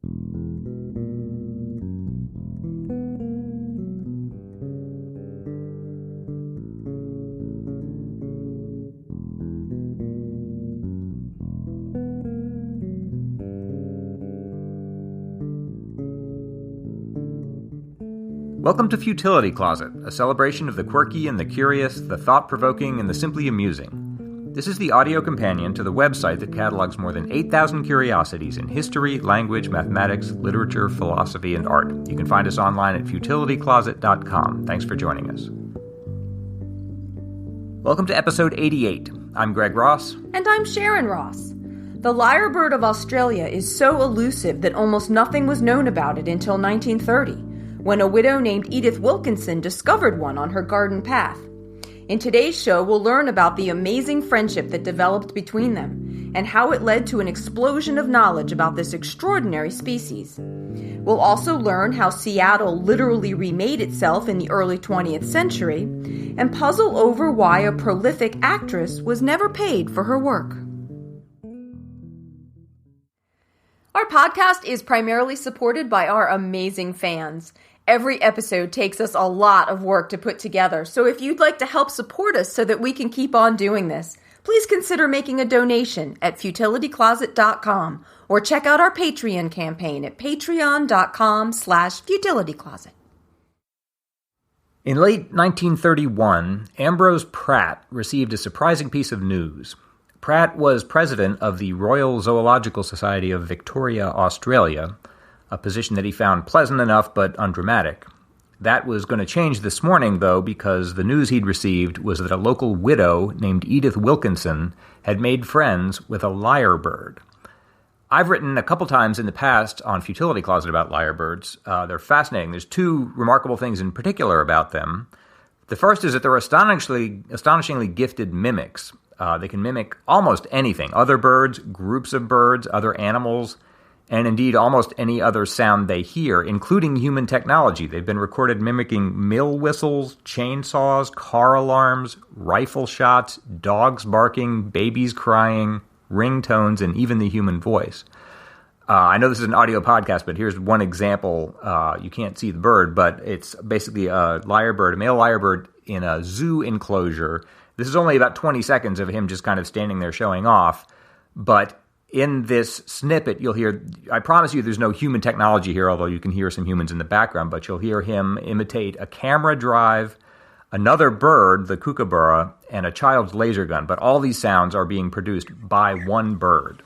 Welcome to Futility Closet, a celebration of the quirky and the curious, the thought-provoking and the simply amusing. This is the audio companion to the website that catalogs more than 8,000 curiosities in history, language, mathematics, literature, philosophy, and art. You can find us online at futilitycloset.com. Thanks for joining us. Welcome to episode 88. I'm Greg Ross. And I'm Sharon Ross. The lyrebird of Australia is so elusive that almost nothing was known about it until 1930. When a widow named Edith Wilkinson discovered one on her garden path. In today's show, we'll learn about the amazing friendship that developed between them, and how it led to an explosion of knowledge about this extraordinary species. We'll also learn how Seattle literally remade itself in the early 20th century, and puzzle over why a prolific actress was never paid for her work. Our podcast is primarily supported by our amazing fans. Every episode takes us a lot of work to put together, so if you'd like to help support us so that we can keep on doing this, please consider making a donation at futilitycloset.com or check out our Patreon campaign at patreon.com/futilitycloset. In late 1931, Ambrose Pratt received a surprising piece of news. Pratt was president of the Royal Zoological Society of Victoria, Australia, a position that he found pleasant enough but undramatic. That was going to change this morning, though, because the news he'd received was that a local widow named Edith Wilkinson had made friends with a lyrebird. I've written a couple times in the past on Futility Closet about lyrebirds. They're fascinating. There's two remarkable things in particular about them. The first is that they're astonishingly gifted mimics. They can mimic almost anything, other birds, groups of birds, other animals, and indeed almost any other sound they hear, including human technology. They've been recorded mimicking mill whistles, chainsaws, car alarms, rifle shots, dogs barking, babies crying, ringtones, and even the human voice. I know this is an audio podcast, but here's one example. You can't see the bird, but it's basically a lyrebird, a male lyrebird in a zoo enclosure. This is only about 20 seconds of him just kind of standing there showing off, but in this snippet, you'll hear, I promise you there's no human technology here, although you can hear some humans in the background, but you'll hear him imitate a camera drive, another bird, the kookaburra, and a child's laser gun. But all these sounds are being produced by one bird.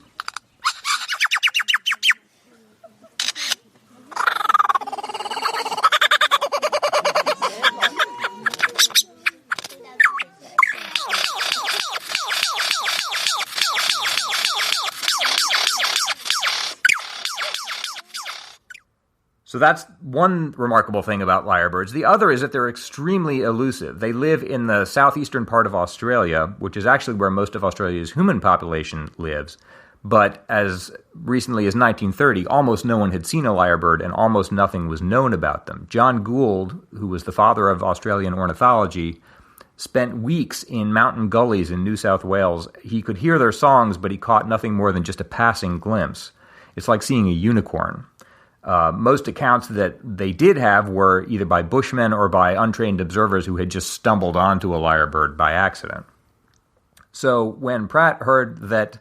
So that's one remarkable thing about lyrebirds. The other is that they're extremely elusive. They live in the southeastern part of Australia, which is actually where most of Australia's human population lives. But as recently as 1930, almost no one had seen a lyrebird and almost nothing was known about them. John Gould, who was the father of Australian ornithology, spent weeks in mountain gullies in New South Wales. He could hear their songs, but he caught nothing more than just a passing glimpse. It's like seeing a unicorn. Most accounts that they did have were either by bushmen or by untrained observers who had just stumbled onto a lyrebird by accident. So when Pratt heard that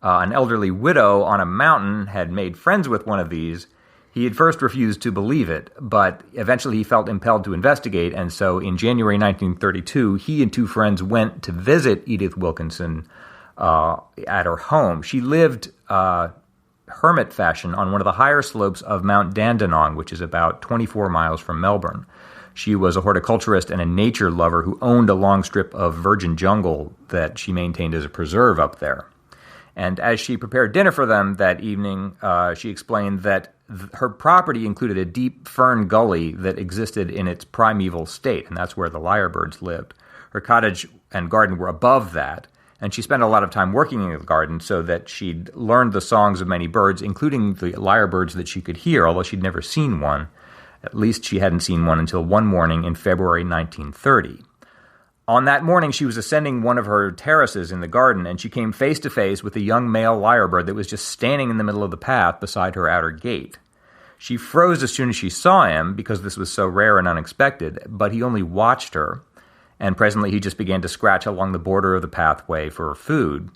an elderly widow on a mountain had made friends with one of these, he had first refused to believe it, but eventually he felt impelled to investigate, and so in January 1932, he and two friends went to visit Edith Wilkinson at her home. She lived hermit fashion on one of the higher slopes of Mount Dandenongs, which is about 24 miles from Melbourne. She was a horticulturist and a nature lover who owned a long strip of virgin jungle that she maintained as a preserve up there. And as she prepared dinner for them that evening, she explained that her property included a deep fern gully that existed in its primeval state, and that's where the lyrebirds lived. Her cottage and garden were above that, and she spent a lot of time working in the garden so that she'd learned the songs of many birds, including the lyrebirds that she could hear, although she'd never seen one. At least she hadn't seen one until one morning in February 1930. On that morning, she was ascending one of her terraces in the garden, and she came face to face with a young male lyrebird that was just standing in the middle of the path beside her outer gate. She froze as soon as she saw him, because this was so rare and unexpected, but he only watched her, and presently he just began to scratch along the border of the pathway for food,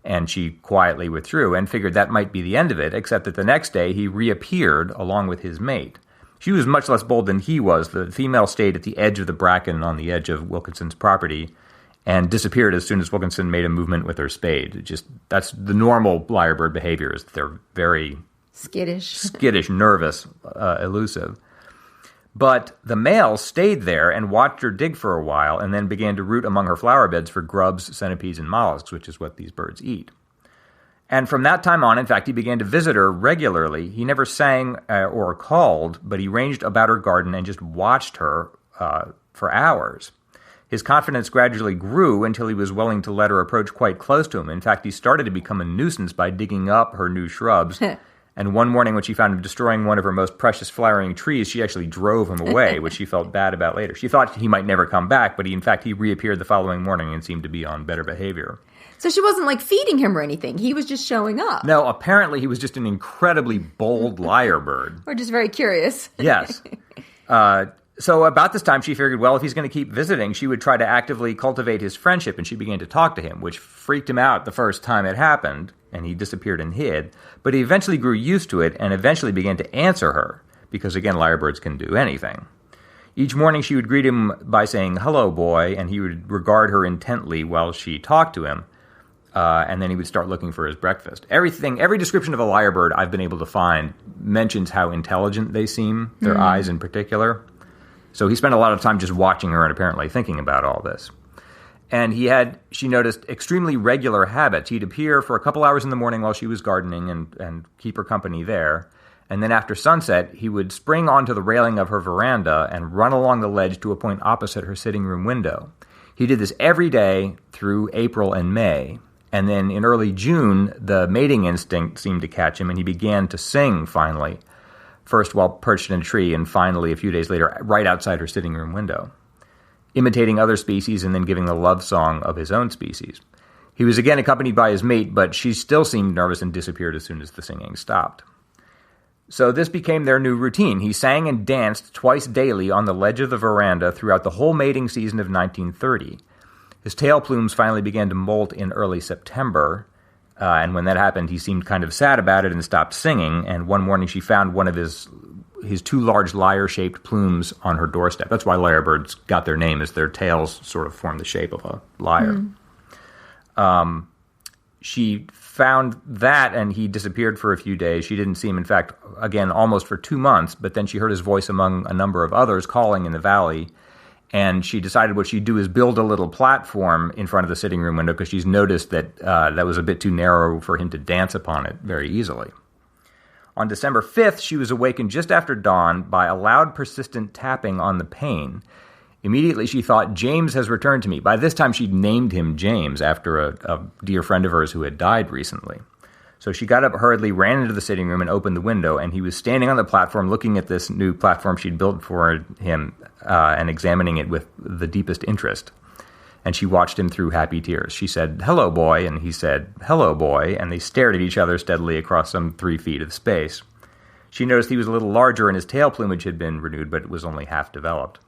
and she quietly withdrew and figured that might be the end of it, except that the next day he reappeared along with his mate. She was much less bold than he was. The female stayed at the edge of the bracken on the edge of Wilkinson's property and disappeared as soon as Wilkinson made a movement with her spade. That's the normal lyrebird behavior, is they're very skittish, nervous, elusive. But the male stayed there and watched her dig for a while and then began to root among her flower beds for grubs, centipedes, and mollusks, which is what these birds eat. And from that time on, in fact, he began to visit her regularly. He never sang or called, but he ranged about her garden and just watched her for hours. His confidence gradually grew until he was willing to let her approach quite close to him. In fact, he started to become a nuisance by digging up her new shrubs. And one morning when she found him destroying one of her most precious flowering trees, she actually drove him away, which she felt bad about later. She thought he might never come back, but he reappeared the following morning and seemed to be on better behavior. So she wasn't feeding him or anything. He was just showing up. No, apparently he was just an incredibly bold lyrebird. Or just very curious. Yes. So about this time, she figured, well, if he's going to keep visiting, she would try to actively cultivate his friendship, and she began to talk to him, which freaked him out the first time it happened, and he disappeared and hid. But he eventually grew used to it and eventually began to answer her, because, again, lyrebirds can do anything. Each morning she would greet him by saying, "Hello, boy," and he would regard her intently while she talked to him. And then he would start looking for his breakfast. Every description of a lyrebird I've been able to find mentions how intelligent they seem, their eyes in particular. So he spent a lot of time just watching her and apparently thinking about all this. And she noticed, extremely regular habits. He'd appear for a couple hours in the morning while she was gardening and keep her company there. And then after sunset, he would spring onto the railing of her veranda and run along the ledge to a point opposite her sitting room window. He did this every day through April and May. And then in early June, the mating instinct seemed to catch him, and he began to sing, finally. First while perched in a tree, and finally, a few days later, right outside her sitting room window, imitating other species and then giving the love song of his own species. He was again accompanied by his mate, but she still seemed nervous and disappeared as soon as the singing stopped. So this became their new routine. He sang and danced twice daily on the ledge of the veranda throughout the whole mating season of 1930. His tail plumes finally began to molt in early September, and when that happened, he seemed kind of sad about it and stopped singing, and one morning she found one of his two large lyre-shaped plumes on her doorstep. That's why lyrebirds got their name, is their tails sort of form the shape of a lyre. She found that, and he disappeared for a few days. She didn't see him, in fact, again, almost for 2 months, but then she heard his voice among a number of others calling in the valley, and she decided what she'd do is build a little platform in front of the sitting room window because she's noticed that that was a bit too narrow for him to dance upon it very easily. On December 5th, she was awakened just after dawn by a loud, persistent tapping on the pane. Immediately, she thought, "James has returned to me." By this time, she'd named him James after a dear friend of hers who had died recently. So she got up hurriedly, ran into the sitting room, and opened the window, and he was standing on the platform looking at this new platform she'd built for him and examining it with the deepest interest. And she watched him through happy tears. She said, "Hello, boy," and he said, "Hello, boy," and they stared at each other steadily across some 3 feet of space. She noticed he was a little larger and his tail plumage had been renewed, but it was only half developed.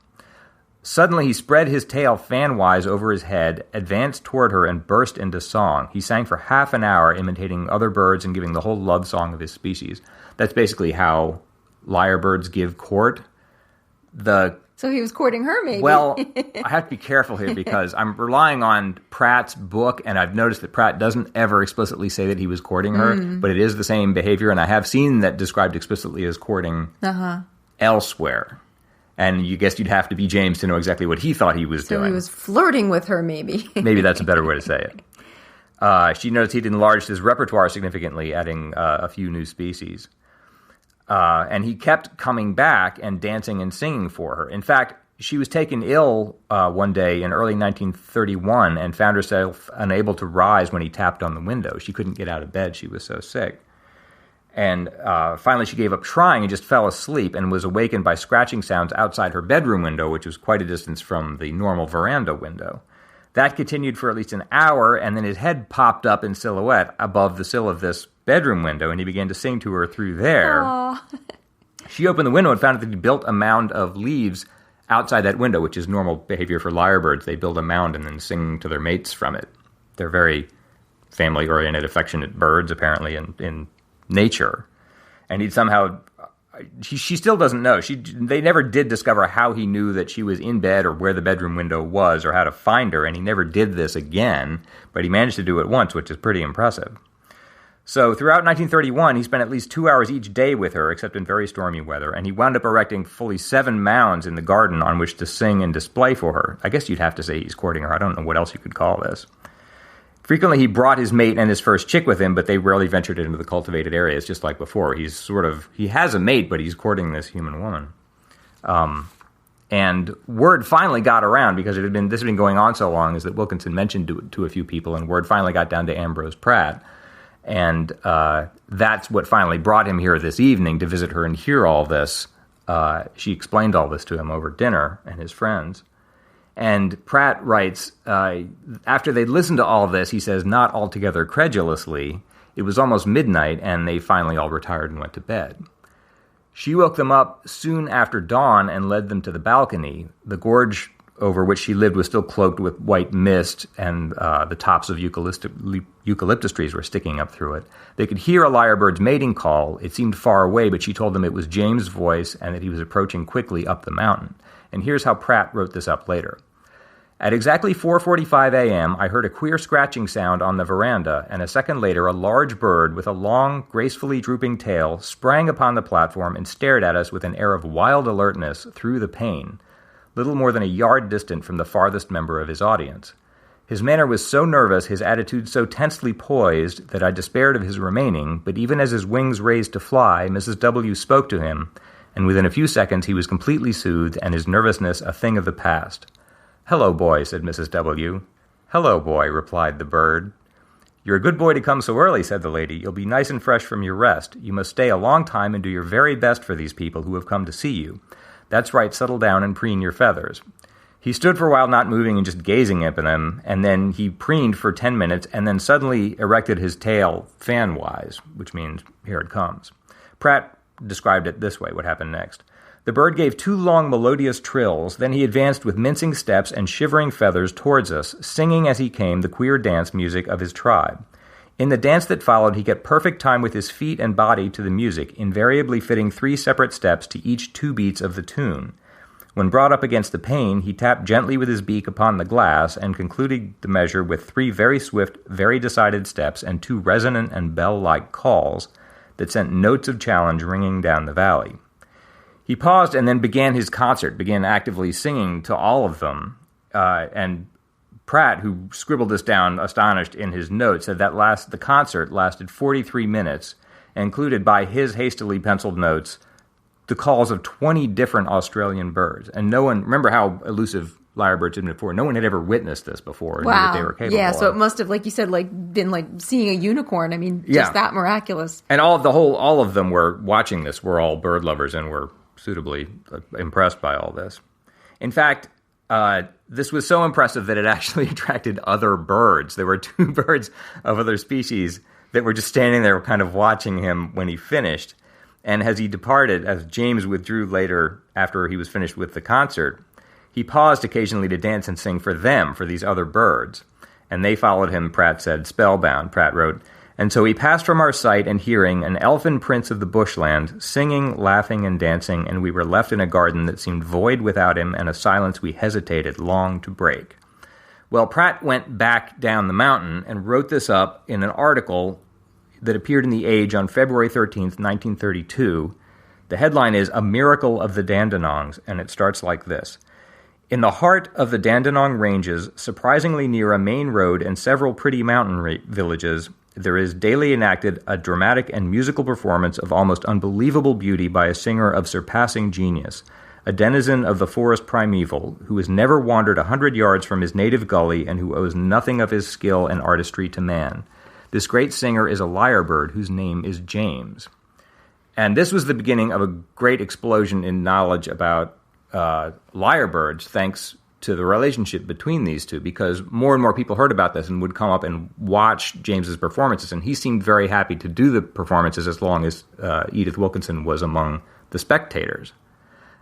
Suddenly, he spread his tail fan-wise over his head, advanced toward her, and burst into song. He sang for half an hour, imitating other birds and giving the whole love song of his species. That's basically how lyrebirds give court. So he was courting her, maybe. Well, I have to be careful here because I'm relying on Pratt's book, and I've noticed that Pratt doesn't ever explicitly say that he was courting her, but it is the same behavior, and I have seen that described explicitly as courting elsewhere. And you guessed you'd have to be James to know exactly what he thought he was doing. So he was flirting with her, maybe. Maybe that's a better way to say it. She noticed he'd enlarged his repertoire significantly, adding a few new species. And he kept coming back and dancing and singing for her. In fact, she was taken ill one day in early 1931 and found herself unable to rise when he tapped on the window. She couldn't get out of bed. She was so sick. And finally she gave up trying and just fell asleep and was awakened by scratching sounds outside her bedroom window, which was quite a distance from the normal veranda window. That continued for at least an hour, and then his head popped up in silhouette above the sill of this bedroom window, and he began to sing to her through there. Aww. She opened the window and found that he built a mound of leaves outside that window, which is normal behavior for lyrebirds. They build a mound and then sing to their mates from it. They're very family-oriented, affectionate birds, apparently, in nature. And he'd somehow... She still doesn't know. They never did discover how he knew that she was in bed or where the bedroom window was or how to find her, and he never did this again, but he managed to do it once, which is pretty impressive. So throughout 1931, he spent at least 2 hours each day with her, except in very stormy weather, and he wound up erecting fully 7 mounds in the garden on which to sing and display for her. I guess you'd have to say he's courting her. I don't know what else you could call this. Frequently, he brought his mate and his first chick with him, but they rarely ventured into the cultivated areas, just like before. He has a mate, but he's courting this human woman. And word finally got around, because this had been going on so long, is that Wilkinson mentioned to a few people, and word finally got down to Ambrose Pratt. And that's what finally brought him here this evening to visit her and hear all this. She explained all this to him over dinner and his friends. And Pratt writes, after they'd listened to all this, he says, not altogether credulously, it was almost midnight, and they finally all retired and went to bed. She woke them up soon after dawn and led them to the balcony. The gorge over which she lived was still cloaked with white mist, and the tops of eucalyptus trees were sticking up through it. They could hear a lyrebird's mating call. It seemed far away, but she told them it was James' voice and that he was approaching quickly up the mountain. And here's how Pratt wrote this up later. At exactly 4:45 a.m., I heard a queer scratching sound on the veranda, and a second later a large bird with a long, gracefully drooping tail sprang upon the platform and stared at us with an air of wild alertness through the pane, little more than a yard distant from the farthest member of his audience. His manner was so nervous, his attitude so tensely poised, that I despaired of his remaining, but even as his wings raised to fly, Mrs. W. spoke to him, and within a few seconds he was completely soothed and his nervousness a thing of the past. "Hello, boy," said Mrs. W. "Hello, boy," replied the bird. "You're a good boy to come so early," said the lady. "You'll be nice and fresh from your rest. You must stay a long time and do your very best for these people who have come to see you. That's right, settle down and preen your feathers." He stood for a while not moving and just gazing at them, and then he preened for 10 minutes and then suddenly erected his tail fan-wise, which means, here it comes. Pratt described it this way, what happened next. The bird gave 2 long melodious trills, then he advanced with mincing steps and shivering feathers towards us, singing as he came the queer dance music of his tribe. In the dance that followed, he kept perfect time with his feet and body to the music, invariably fitting 3 separate steps to each 2 beats of the tune. When brought up against the pane, he tapped gently with his beak upon the glass and concluded the measure with 3 very swift, very decided steps and 2 resonant and bell-like calls that sent notes of challenge ringing down the valley. He paused and then began his concert, began actively singing to all of them, and Pratt, who scribbled this down astonished in his notes, said that the concert lasted 43 minutes and included, by his hastily penciled notes, the calls of 20 different Australian birds. And no one, remember how elusive lyrebirds had been before, no one had ever witnessed this before and knew that they were capable Yeah, so of. it must have, like you said, been like seeing a unicorn. I mean, just that miraculous. And all of them were watching this, were all bird lovers and were suitably impressed by all this. In fact, this was so impressive that it actually attracted other birds. There were 2 birds of other species that were just standing there kind of watching him when he finished. And as he departed, as James withdrew later after he was finished with the concert, he paused occasionally to dance and sing for them, for these other birds. And they followed him, Pratt said, spellbound, Pratt wrote. And so he passed from our sight and hearing, an elfin prince of the bushland, singing, laughing, and dancing, and we were left in a garden that seemed void without him, and a silence we hesitated long to break. Well, Pratt went back down the mountain and wrote this up in an article that appeared in The Age on February 13th, 1932. The headline is A Miracle of the Dandenongs, and it starts like this. In the heart of the Dandenong Ranges, surprisingly near a main road and several pretty mountain villages, there is daily enacted a dramatic and musical performance of almost unbelievable beauty by a singer of surpassing genius, a denizen of the forest primeval, who has never wandered 100 yards from his native gully and who owes nothing of his skill and artistry to man. This great singer is a lyrebird whose name is James. And this was the beginning of a great explosion in knowledge about lyrebirds, thanks to the relationship between these two, because more and more people heard about this and would come up and watch James's performances, and he seemed very happy to do the performances as long as Edith Wilkinson was among the spectators.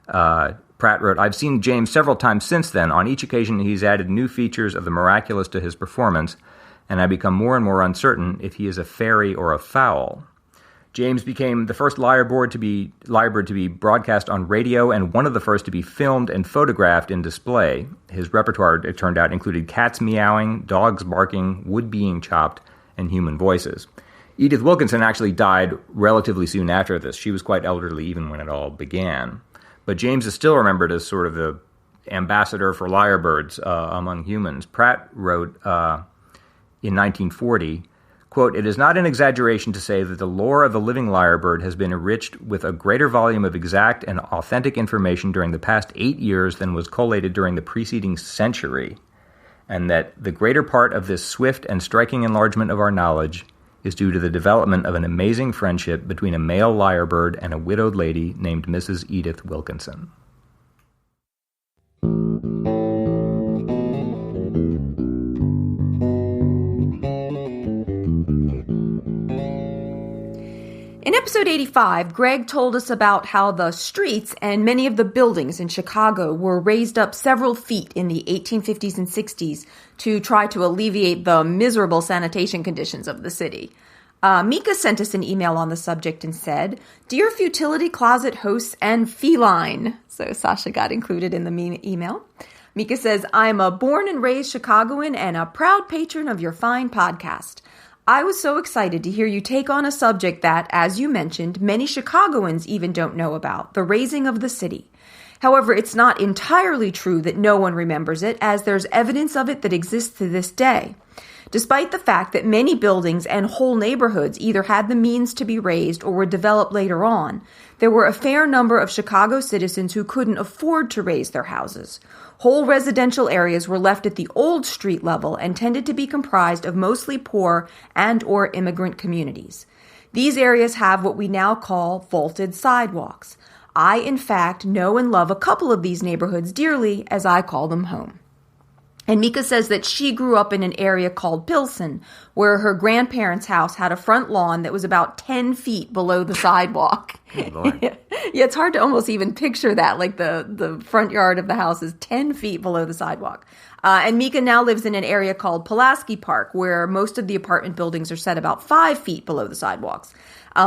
Pratt wrote, "I've seen James several times since then. On each occasion, he's added new features of the miraculous to his performance, and I become more and more uncertain if he is a fairy or a fowl." James became the first Lyrebird to be broadcast on radio and one of the first to be filmed and photographed in display. His repertoire, it turned out, included cats meowing, dogs barking, wood being chopped, and human voices. Edith Wilkinson actually died relatively soon after this. She was quite elderly even when it all began. But James is still remembered as sort of the ambassador for lyrebirds among humans. Pratt wrote in 1940, quote, "It is not an exaggeration to say that the lore of the living lyrebird has been enriched with a greater volume of exact and authentic information during the past 8 years than was collated during the preceding century, and that the greater part of this swift and striking enlargement of our knowledge is due to the development of an amazing friendship between a male lyrebird and a widowed lady named Mrs. Edith Wilkinson." In episode 85, Greg told us about how the streets and many of the buildings in Chicago were raised up several feet in the 1850s and 60s to try to alleviate the miserable sanitation conditions of the city. Mika sent us an email on the subject and said, "Dear Futility Closet hosts and feline." So Sasha got included in the email. Mika says, "I'm a born and raised Chicagoan and a proud patron of your fine podcast. I was so excited to hear you take on a subject that, as you mentioned, many Chicagoans even don't know about, the raising of the city. However, it's not entirely true that no one remembers it, as there's evidence of it that exists to this day. Despite the fact that many buildings and whole neighborhoods either had the means to be raised or were developed later on, there were a fair number of Chicago citizens who couldn't afford to raise their houses. Whole residential areas were left at the old street level and tended to be comprised of mostly poor and or immigrant communities. These areas have what we now call vaulted sidewalks. I, in fact, know and love a couple of these neighborhoods dearly, as I call them home." And Mika says that she grew up in an area called Pilsen, where her grandparents' house had a front lawn that was about 10 feet below the sidewalk. Oh, yeah, it's hard to almost even picture that, like the front yard of the house is 10 feet below the sidewalk. And Mika now lives in an area called Pulaski Park, where most of the apartment buildings are set about 5 feet below the sidewalks.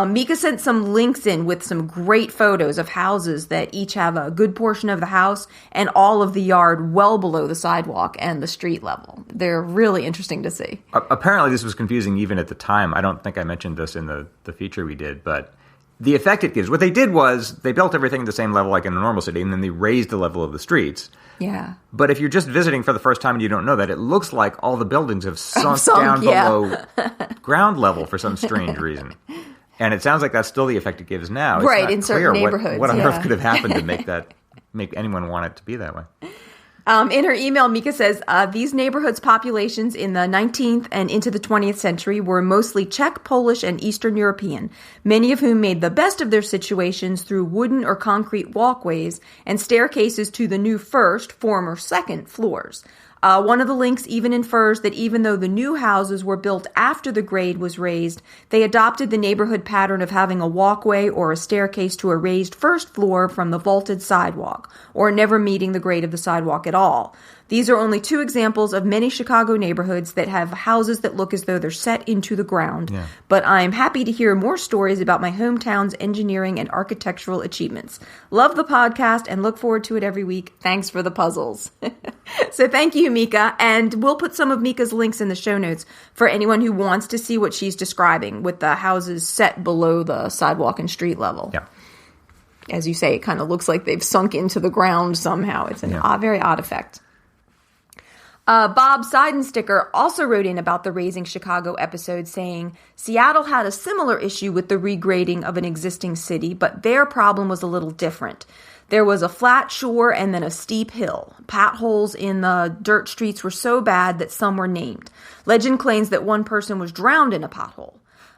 Mika sent some links in with some great photos of houses that each have a good portion of the house and all of the yard well below the sidewalk and the street level. They're really interesting to see. Apparently this was confusing even at the time. I don't think I mentioned this in the feature we did, but the effect it gives, what they did was they built everything at the same level like in a normal city, and then they raised the level of the streets. Yeah. But if you're just visiting for the first time and you don't know that, it looks like all the buildings have sunk down below ground level for some strange reason. And it sounds like that's still the effect it gives now. It's right, not in clear certain neighborhoods. What on earth could have happened to make anyone want it to be that way? In her email, Mika says, these neighborhoods' populations in the 19th and into the 20th century were mostly Czech, Polish, and Eastern European, many of whom made the best of their situations through wooden or concrete walkways and staircases to the new first, former second floors. One of the links even infers that even though the new houses were built after the grade was raised, they adopted the neighborhood pattern of having a walkway or a staircase to a raised first floor from the vaulted sidewalk, or never meeting the grade of the sidewalk at all. These are only two examples of many Chicago neighborhoods that have houses that look as though they're set into the ground. Yeah. But I'm happy to hear more stories about my hometown's engineering and architectural achievements. Love the podcast and look forward to it every week. Thanks for the puzzles. So thank you, Mika. And we'll put some of Mika's links in the show notes for anyone who wants to see what she's describing with the houses set below the sidewalk and street level. Yeah. As you say, it kind of looks like they've sunk into the ground somehow. It's a very odd effect. Bob Seidensticker also wrote in about the Raising Chicago episode saying, Seattle had a similar issue with the regrading of an existing city, but their problem was a little different. There was a flat shore and then a steep hill. Potholes in the dirt streets were so bad that some were named. Legend claims that one person was drowned in a pothole.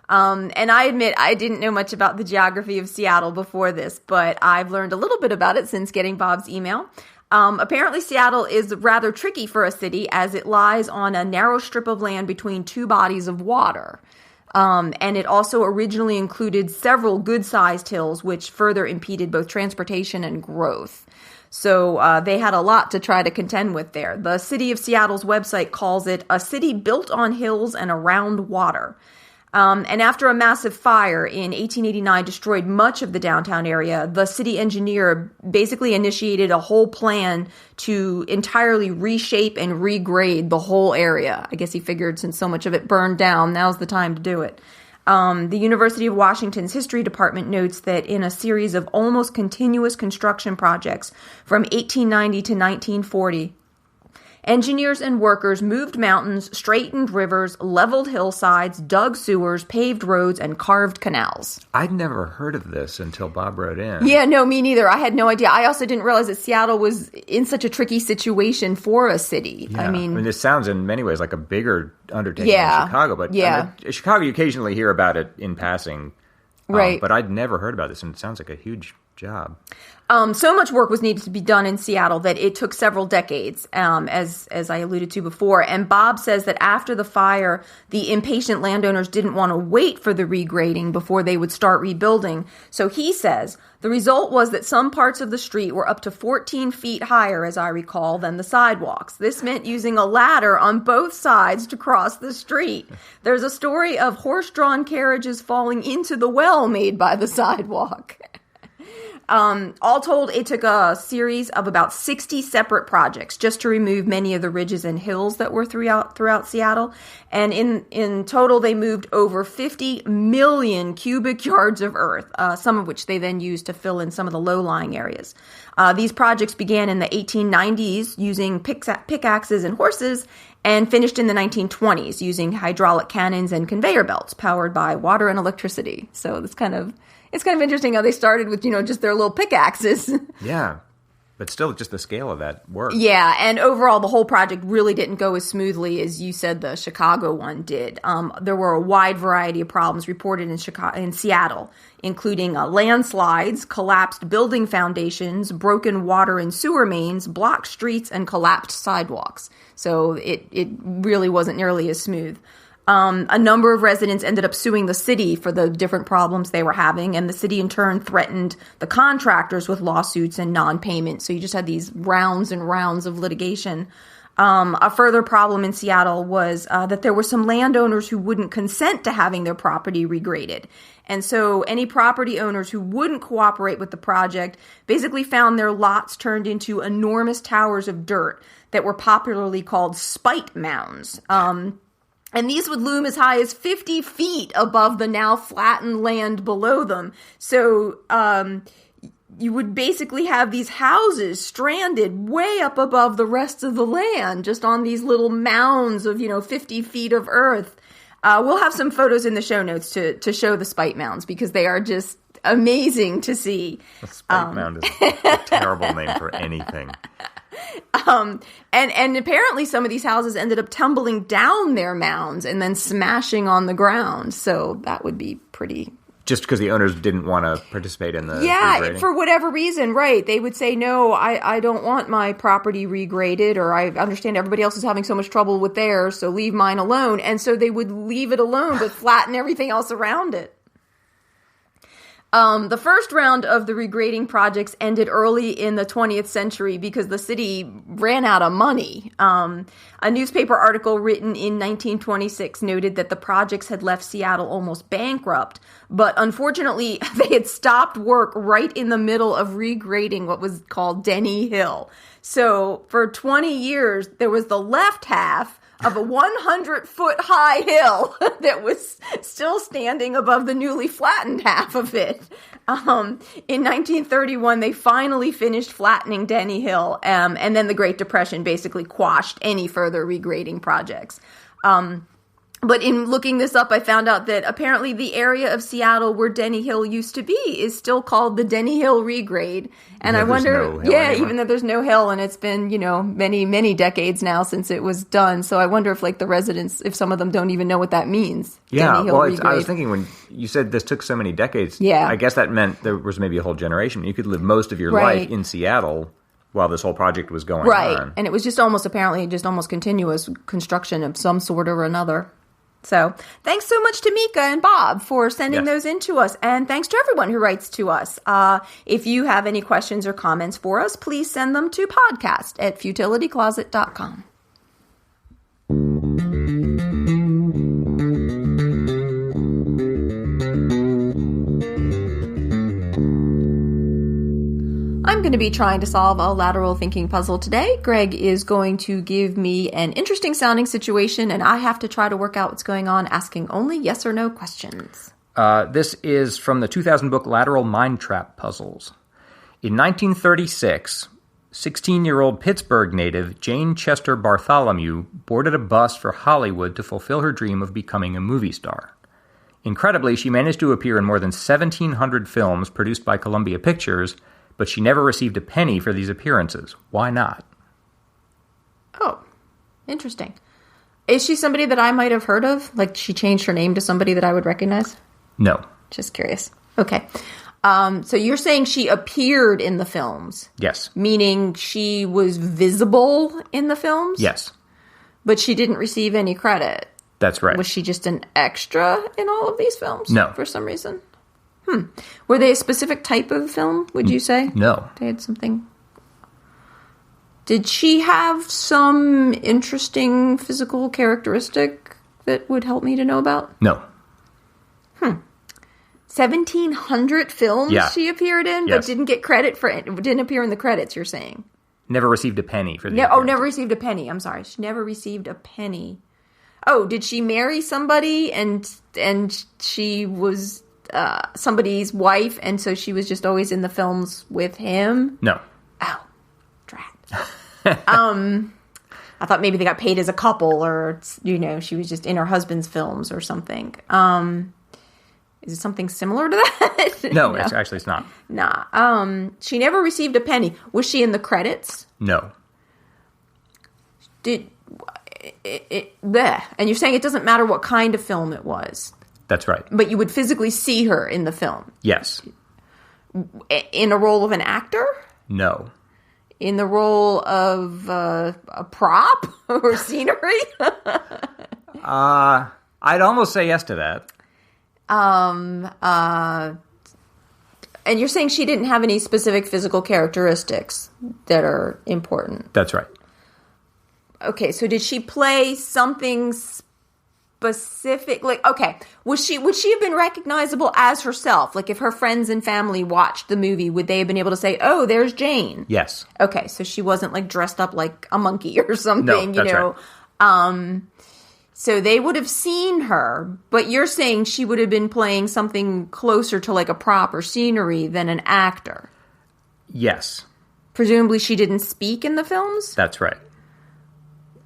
And I admit I didn't know much about the geography of Seattle before this, but I've learned a little bit about it since getting Bob's email. Apparently, Seattle is rather tricky for a city as it lies on a narrow strip of land between two bodies of water. And it also originally included several good-sized hills, which further impeded both transportation and growth. So they had a lot to try to contend with there. The city of Seattle's website calls it a city built on hills and around water. And after a massive fire in 1889 destroyed much of the downtown area, the city engineer basically initiated a whole plan to entirely reshape and regrade the whole area. I guess he figured since so much of it burned down, now's the time to do it. The University of Washington's history department notes that in a series of almost continuous construction projects from 1890 to 1940, engineers and workers moved mountains, straightened rivers, leveled hillsides, dug sewers, paved roads, and carved canals. I'd never heard of this until Bob wrote in. Yeah, no, me neither. I had no idea. I also didn't realize that Seattle was in such a tricky situation for a city. Yeah. I mean, this sounds in many ways like a bigger undertaking than Chicago. But Chicago, you occasionally hear about it in passing. Right. But I'd never heard about this, and it sounds like a huge job. So much work was needed to be done in Seattle that it took several decades, as I alluded to before. And Bob says that after the fire, the impatient landowners didn't want to wait for the regrading before they would start rebuilding. So he says the result was that some parts of the street were up to 14 feet higher, as I recall, than the sidewalks. This meant using a ladder on both sides to cross the street. There's a story of horse-drawn carriages falling into the well made by the sidewalk. All told, it took a series of about 60 separate projects just to remove many of the ridges and hills that were throughout Seattle. And in total, they moved over 50 million cubic yards of earth, some of which they then used to fill in some of the low-lying areas. These projects began in the 1890s using pickaxes and horses and finished in the 1920s using hydraulic cannons and conveyor belts powered by water and electricity. So it's kind of interesting how they started with, just their little pickaxes. Yeah, but still just the scale of that work. Yeah, and overall the whole project really didn't go as smoothly as you said the Chicago one did. There were a wide variety of problems reported in Seattle, including landslides, collapsed building foundations, broken water and sewer mains, blocked streets, and collapsed sidewalks. So it really wasn't nearly as smooth. A number of residents ended up suing the city for the different problems they were having, and the city in turn threatened the contractors with lawsuits and non-payment. So you just had these rounds and rounds of litigation. A further problem in Seattle was that there were some landowners who wouldn't consent to having their property regraded. And so any property owners who wouldn't cooperate with the project basically found their lots turned into enormous towers of dirt that were popularly called spite mounds. And these would loom as high as 50 feet above the now flattened land below them. So you would basically have these houses stranded way up above the rest of the land, just on these little mounds of, 50 feet of earth. We'll have some photos in the show notes to show the spite mounds because they are just amazing to see. A spite mound is a terrible name for anything. And apparently some of these houses ended up tumbling down their mounds and then smashing on the ground. So that would be pretty... Just because the owners didn't want to participate in the regrading? For whatever reason, right. They would say, no, I don't want my property regraded, or I understand everybody else is having so much trouble with theirs, so leave mine alone. And so they would leave it alone, but flatten everything else around it. The first round of the regrading projects ended early in the 20th century because the city ran out of money. A newspaper article written in 1926 noted that the projects had left Seattle almost bankrupt, but unfortunately they had stopped work right in the middle of regrading what was called Denny Hill. So for 20 years, there was the left half of a 100-foot high hill that was still standing above the newly flattened half of it. In 1931, they finally finished flattening Denny Hill, and then the Great Depression basically quashed any further regrading projects. But in looking this up, I found out that apparently the area of Seattle where Denny Hill used to be is still called the Denny Hill Regrade. And I wonder, even though there's no hill and it's been, many, many decades now since it was done. So I wonder if the residents, if some of them don't even know what that means. Yeah, well, I was thinking when you said this took so many decades, I guess that meant there was maybe a whole generation. You could live most of your life in Seattle while this whole project was going right. on. And it was just almost continuous construction of some sort or another. So thanks so much to Mika and Bob for sending those in to us. And thanks to everyone who writes to us. If you have any questions or comments for us, please send them to podcast@futilitycloset.com. I'm going to be trying to solve a lateral thinking puzzle today. Greg is going to give me an interesting sounding situation, and I have to try to work out what's going on, asking only yes or no questions. This is from the 2000 book Lateral Mind Trap Puzzles. In 1936, 16-year-old Pittsburgh native Jane Chester Bartholomew boarded a bus for Hollywood to fulfill her dream of becoming a movie star. Incredibly, she managed to appear in more than 1,700 films produced by Columbia Pictures, but she never received a penny for these appearances. Why not? Oh, interesting. Is she somebody that I might have heard of? Like she changed her name to somebody that I would recognize? No. Just curious. Okay. So you're saying she appeared in the films? Yes. Meaning she was visible in the films? Yes. But she didn't receive any credit? That's right. Was she just an extra in all of these films? No. For some reason? Were they a specific type of film, would you say? No. They had something... Did she have some interesting physical characteristic that would help me to know about? No. 1,700 films she appeared in, but didn't get credit for it. Didn't appear in the credits, you're saying? Never received a penny for the never received a penny. I'm sorry. She never received a penny. Oh, did she marry somebody and she was... somebody's wife, and so she was just always in the films with him? No. Oh, drat. I thought maybe they got paid as a couple, or, she was just in her husband's films or something. Is it something similar to that? No, it's not. Nah. She never received a penny. Was she in the credits? No. And you're saying it doesn't matter what kind of film it was? That's right. But you would physically see her in the film? Yes. In a role of an actor? No. In the role of a prop or scenery? I'd almost say yes to that. And you're saying she didn't have any specific physical characteristics that are important? That's right. Okay, so did she play something specific? Like, okay, would she have been recognizable as herself? Like, if her friends and family watched the movie, would they have been able to say, "Oh, there's Jane"? Yes. Okay, so she wasn't like dressed up like a monkey or something, no, that's right. So they would have seen her, but you're saying she would have been playing something closer to like a prop or scenery than an actor. Yes. Presumably she didn't speak in the films? That's right.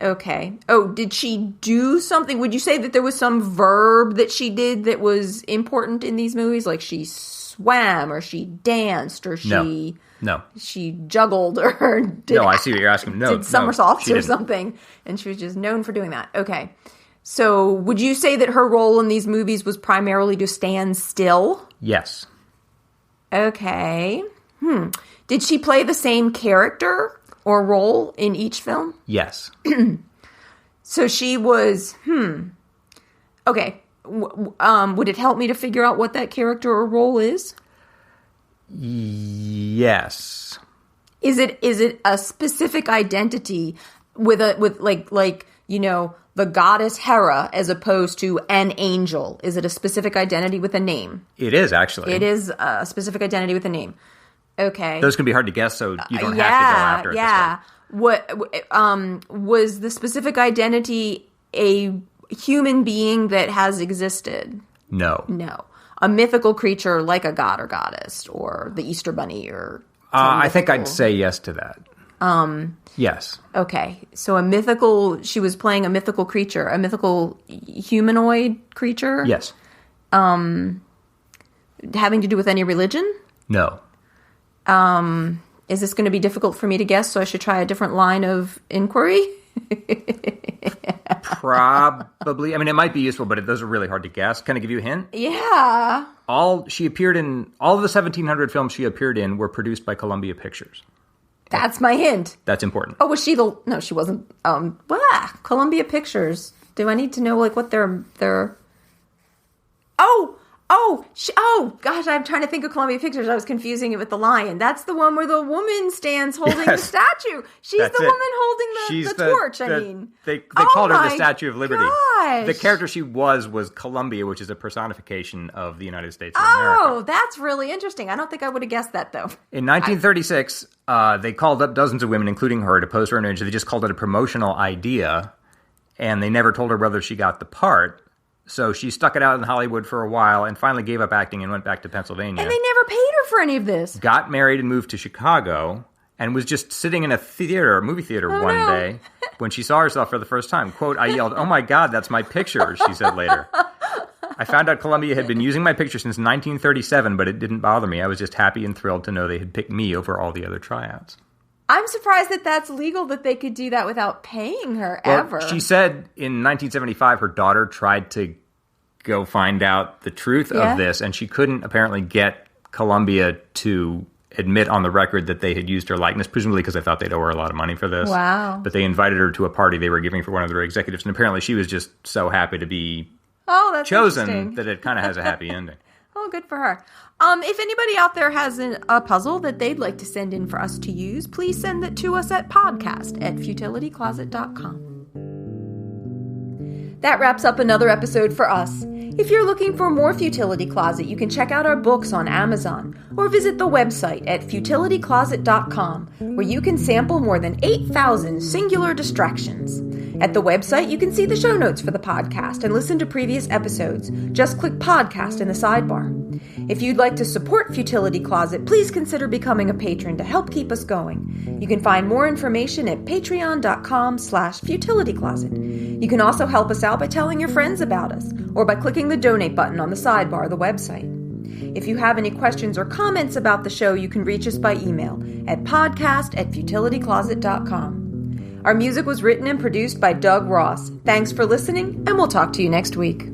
Okay. Oh, did she do something? Would you say that there was some verb that she did that was important in these movies? Like she swam or she danced or she... No. She juggled or did... No, I see what you're asking. No, did somersaults or something. And she was just known for doing that. Okay. So would you say that her role in these movies was primarily to stand still? Yes. Okay. Did she play the same character or role in each film? Yes. So she was, Okay. Would it help me to figure out what that character or role is? Yes. Is it a specific identity with the goddess Hera as opposed to an angel? Is it a specific identity with a name? It is, actually. It is a specific identity with a name. Okay. Those can be hard to guess, so you don't have to go after it. Yeah. What was the specific identity a human being that has existed? No. No. A mythical creature like a god or goddess or the Easter Bunny or I think I'd say yes to that. Yes. Okay. So she was playing a mythical creature, a mythical humanoid creature? Yes. Having to do with any religion? No. Is this going to be difficult for me to guess, so I should try a different line of inquiry? Probably. I mean, it might be useful, but those are really hard to guess. Can I give you a hint? Yeah. All of the 1,700 films she appeared in were produced by Columbia Pictures. That's my hint. That's important. Oh, was she the... No, she wasn't. Columbia Pictures. Do I need to know, like, what their... Oh, gosh, I'm trying to think of Columbia Pictures. I was confusing it with The Lion. That's the one where the woman stands holding the statue. She's the woman holding the torch, They called her the Statue of Liberty. Gosh. The character she was Columbia, which is a personification of the United States of America. Oh, that's really interesting. I don't think I would have guessed that, though. In 1936, they called up dozens of women, including her, to pose for an image. They just called it a promotional idea, and they never told her whether she got the part. So she stuck it out in Hollywood for a while and finally gave up acting and went back to Pennsylvania. And they never paid her for any of this. Got married and moved to Chicago and was just sitting in a movie theater one day when she saw herself for the first time. Quote, I yelled, "Oh my God, that's my picture," she said later. I found out Columbia had been using my picture since 1937, but it didn't bother me. I was just happy and thrilled to know they had picked me over all the other tryouts. I'm surprised that that's legal, that they could do that without paying her ever. She said in 1975 her daughter tried to go find out the truth of this, and she couldn't apparently get Columbia to admit on the record that they had used her likeness, presumably because they thought they'd owe her a lot of money for this. Wow. But they invited her to a party they were giving for one of their executives, and apparently she was just so happy to be chosen that it kind of has a happy ending. Oh, good for her. If anybody out there has a puzzle that they'd like to send in for us to use, please send it to us at podcast@futilitycloset.com. That wraps up another episode for us. If you're looking for more Futility Closet, you can check out our books on Amazon or visit the website at futilitycloset.com, where you can sample more than 8,000 singular distractions. At the website, you can see the show notes for the podcast and listen to previous episodes. Just click podcast in the sidebar. If you'd like to support Futility Closet, please consider becoming a patron to help keep us going. You can find more information at patreon.com/futilitycloset. You can also help us out by telling your friends about us or by clicking the donate button on the sidebar of the website. If you have any questions or comments about the show, you can reach us by email at podcast@futilitycloset.com. Our music was written and produced by Doug Ross. Thanks for listening, and we'll talk to you next week.